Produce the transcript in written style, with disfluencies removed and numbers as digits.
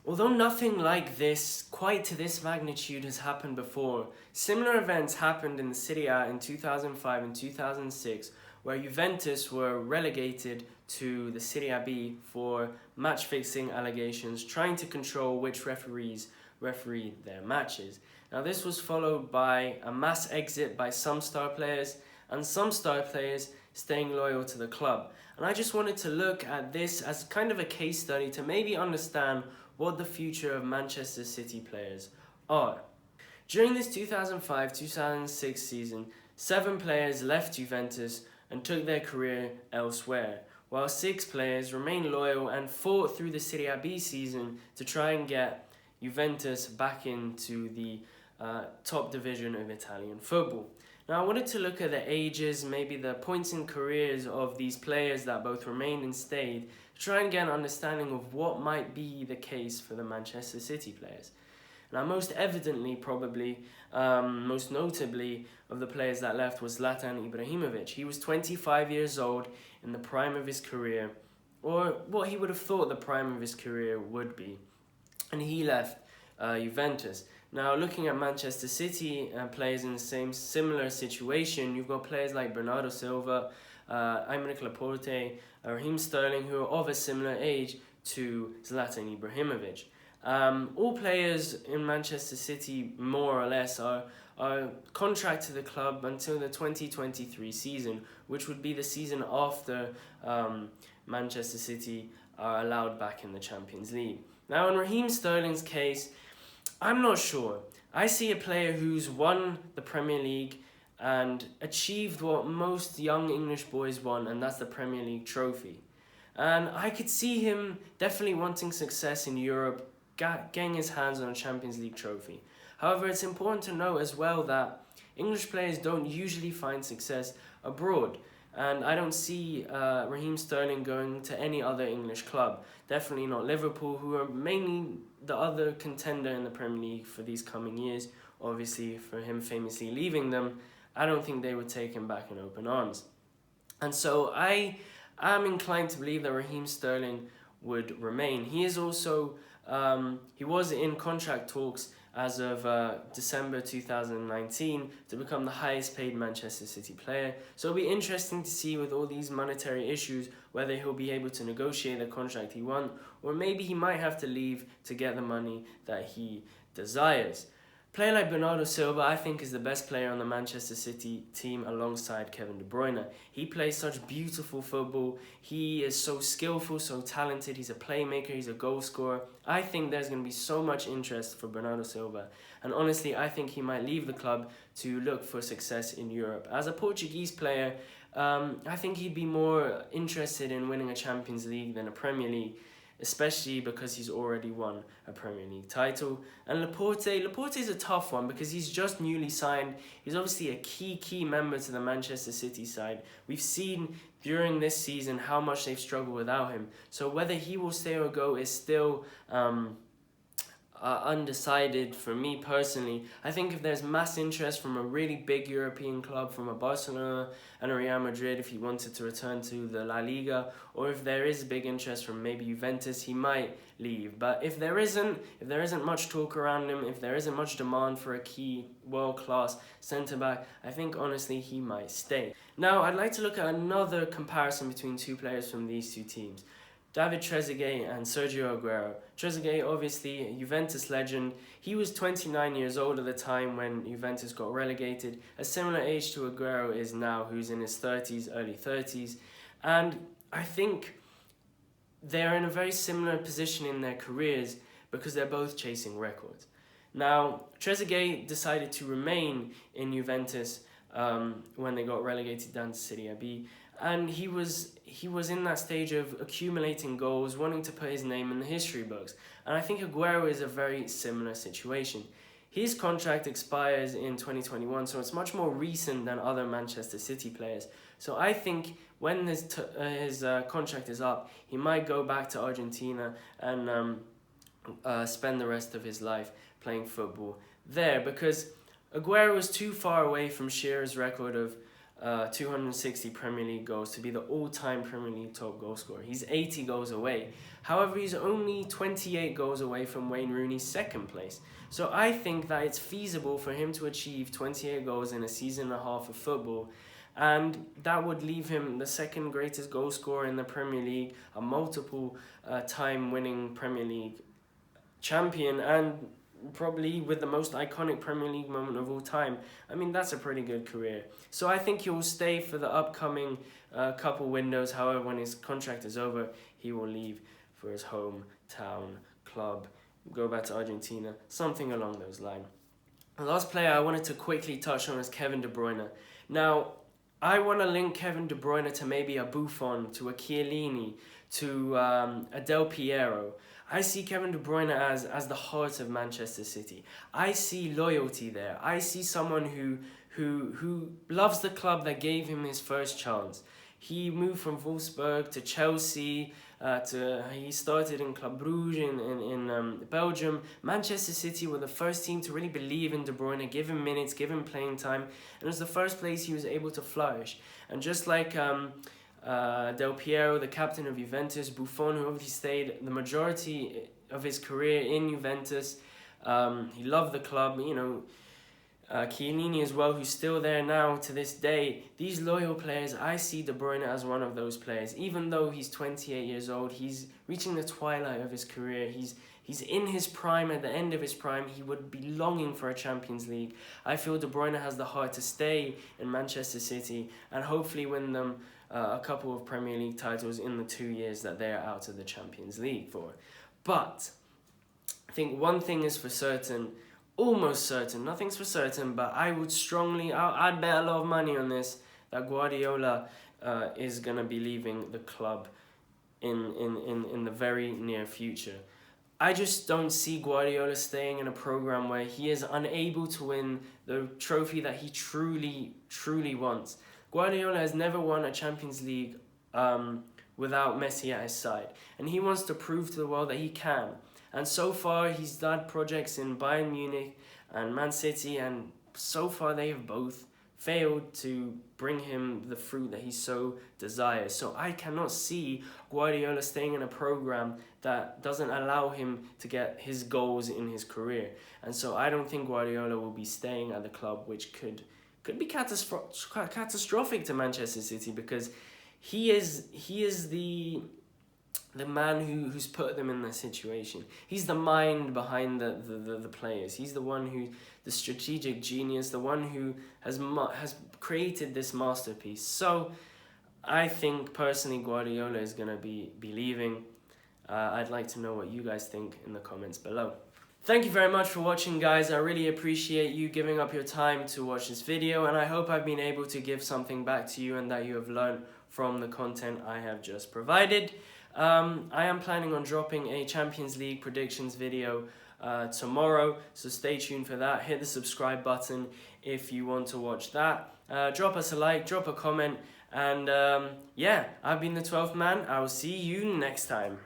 Although nothing like this, quite to this magnitude, has happened before, similar events happened in the Serie A in 2005 and 2006, where Juventus were relegated to the Serie A B for match-fixing allegations, trying to control which referees refereed their matches. Now, this was followed by a mass exit by some star players, and some star players staying loyal to the club. And I just wanted to look at this as kind of a case study to maybe understand what the future of Manchester City players are. During this 2005-2006 season, 7 players left Juventus and took their career elsewhere, while 6 players remained loyal and fought through the Serie B season to try and get Juventus back into the top division of Italian football. Now, I wanted to look at the ages, maybe the points in careers of these players that both remained and stayed, to try and get an understanding of what might be the case for the Manchester City players. Now, most evidently, probably, most notably, of the players that left was Zlatan Ibrahimovic. He was 25 years old in the prime of his career, or what he would have thought the prime of his career would be, and he left Juventus. Now, looking at Manchester City players in the similar situation, you've got players like Bernardo Silva, Aymeric Laporte, Raheem Sterling, who are of a similar age to Zlatan Ibrahimovic. All players in Manchester City, more or less, are contracted to the club until the 2023 season, which would be the season after Manchester City are allowed back in the Champions League. Now, in Raheem Sterling's case, I'm not sure. I see a player who's won the Premier League and achieved what most young English boys want, and that's the Premier League trophy. And I could see him definitely wanting success in Europe, getting his hands on a Champions League trophy. However, it's important to note as well that English players don't usually find success abroad. And I don't see Raheem Sterling going to any other English club. Definitely not Liverpool, who are mainly the other contender in the Premier League for these coming years. Obviously, for him famously leaving them, I don't think they would take him back in open arms. And so I am inclined to believe that Raheem Sterling would remain. He is also, he was in contract talks as of December 2019 to become the highest paid Manchester City player. So it'll be interesting to see with all these monetary issues whether he'll be able to negotiate the contract he wants, or maybe he might have to leave to get the money that he desires. A player like Bernardo Silva, I think, is the best player on the Manchester City team alongside Kevin De Bruyne. He plays such beautiful football. He is so skillful, so talented. He's a playmaker. He's a goal scorer. I think there's going to be so much interest for Bernardo Silva. And honestly, I think he might leave the club to look for success in Europe. As a Portuguese player, I think he'd be more interested in winning a Champions League than a Premier League, especially because he's already won a Premier League title. And Laporte is a tough one because he's just newly signed. He's obviously a key member to the Manchester City side. We've seen during this season how much they've struggled without him. So whether he will stay or go is still undecided for me personally. I think if there's mass interest from a really big European club, from a Barcelona and a Real Madrid, if he wanted to return to the La Liga, or if there is big interest from maybe Juventus, he might leave. But if there isn't much talk around him, if there isn't much demand for a key world-class centre-back, I think honestly he might stay. Now, I'd like to look at another comparison between two players from these two teams. David Trezeguet and Sergio Aguero. Trezeguet, obviously a Juventus legend. He was 29 years old at the time when Juventus got relegated, a similar age to Aguero is now, who's in his 30s, early 30s. And I think they're in a very similar position in their careers because they're both chasing records. Now, Trezeguet decided to remain in Juventus when they got relegated down to Serie B. And he was in that stage of accumulating goals, wanting to put his name in the history books. And I think Aguero is a very similar situation. His contract expires in 2021, so it's much more recent than other Manchester City players. So I think when his contract is up, he might go back to Argentina and spend the rest of his life playing football there, because Aguero is too far away from Shearer's record of 260 Premier League goals to be the all-time Premier League top goal scorer. He's 80 goals away. However, he's only 28 goals away from Wayne Rooney's second place. So I think that it's feasible for him to achieve 28 goals in a season and a half of football, and that would leave him the second greatest goal scorer in the Premier League, a multiple time winning Premier League champion, and probably with the most iconic Premier League moment of all time. I mean, that's a pretty good career. So I think he will stay for the upcoming couple windows. However, when his contract is over, he will leave for his hometown club, go back to Argentina, something along those lines. The last player I wanted to quickly touch on is Kevin De Bruyne. Now, I want to link Kevin De Bruyne to maybe a Buffon, to a Chiellini, to a Del Piero. I see Kevin De Bruyne as the heart of Manchester City. I see loyalty there. I see someone who loves the club that gave him his first chance. He moved from Wolfsburg to Chelsea, he started in Club Brugge in Belgium. Manchester City were the first team to really believe in De Bruyne, give him minutes, give him playing time, and it was the first place he was able to flourish. And just like Del Piero, the captain of Juventus, Buffon, who obviously stayed the majority of his career in Juventus, he loved the club, Chiellini as well, who's still there now to this day. These loyal players, I see De Bruyne as one of those players. Even though he's 28 years old, he's reaching the twilight of his career. He's in his prime, at the end of his prime. He would be longing for a Champions League. I feel De Bruyne has the heart to stay in Manchester City and hopefully win them a couple of Premier League titles in the 2 years that they are out of the Champions League for. But I think one thing is for certain, almost certain, nothing's for certain, but I would I'd bet a lot of money on this, that Guardiola is going to be leaving the club in the very near future. I just don't see Guardiola staying in a program where he is unable to win the trophy that he truly, truly wants. Guardiola has never won a Champions League without Messi at his side, and he wants to prove to the world that he can. And so far, he's done projects in Bayern Munich and Man City, and so far they have both failed to bring him the fruit that he so desires. So I cannot see Guardiola staying in a program that doesn't allow him to get his goals in his career. And so I don't think Guardiola will be staying at the club, which could be catastrophic to Manchester City, because he is the man who's put them in that situation. He's the mind behind the players. He's the one the strategic genius, the one who has created this masterpiece. So I think personally Guardiola is going to be leaving. I'd like to know what you guys think in the comments below. Thank you very much for watching, guys. I really appreciate you giving up your time to watch this video, and I hope I've been able to give something back to you and that you have learned from the content I have just provided. I am planning on dropping a Champions League predictions video tomorrow, so stay tuned for that. Hit the subscribe button if you want to watch that. Drop us a like, drop a comment, and yeah, I've been the 12th man. I will see you next time.